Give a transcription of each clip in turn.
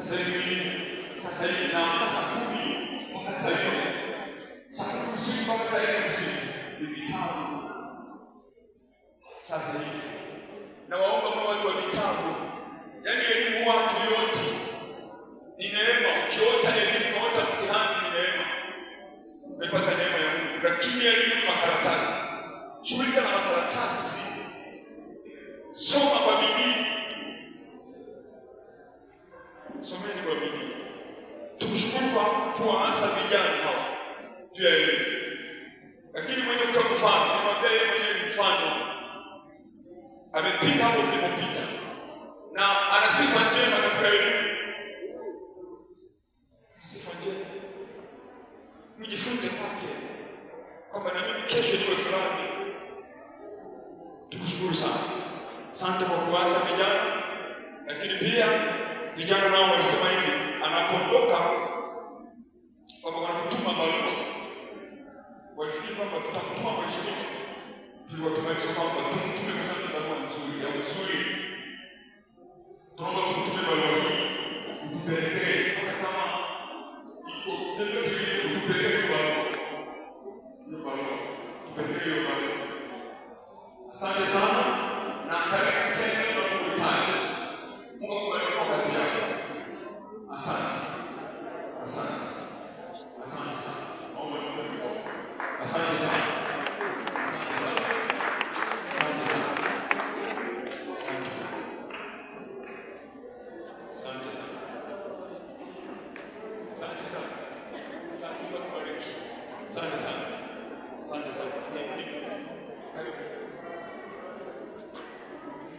sasa hivi na saa 10 mpaka saa 4 saa 10 mpaka saa 4 ni vitabu. Sasa hivi na waomba kwa watu wa vitabu, yaani elimu watu yote ni neema. Ukiota elimu kaota mtihani ni neema, umepata neema ya Mungu. Lakini elimu ni makaratasi, shughulika na makaratasi, soma kwa bidii, someni kwa bidii. Tukushukuru kwa kuwaasa vijana hawa juu ya elimu. Lakini mwenye kutoa mfano, nimwambia yeye mwenyewe ni mfano, amepita hapo tulipopita na ana sifa njema katika elimu. Sifa njema, mjifunze kwake kwamba na mimi kesho niwe fulani. Tukushukuru sana, asante kwa kuwaasa vijana. Lakini pia vijana nao walisema hivi, anapoondoka kwamba wanakutuma barua, walifikiri kwamba tutakutuma kwa shirika, tuliwatumanisha kwamba tumtume kwa sababu barua nzuri ya uzuri. Tunaomba tukutume barua hii, utupelekee hata kama iko tendo hili, utupelekee barua tupelekee barua. Asante sana na karibu tena kwa kuitaji. Mungu akubariki kwa kazi yako. Asante. Asante. Asante sana. Mungu akubariki. Asante sana. Asante sana. Asante sana.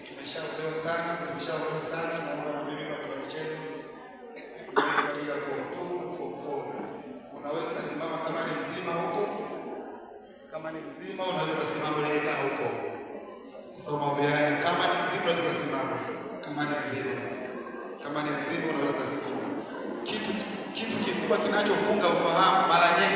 Tumeshaelewa sana naomba na mimi kwa kitabu chenu kwa ajili ya form 2, form 4. Unaweza kusimama kama ni mzima huko. Kama ni mzima unaweza kusimama leka huko. Soma maombi haya, kama ni mzima unaweza kusimama. Kama ni mzima unaweza kusimama. Kitu kikubwa kinachofunga ufahamu mara nyingi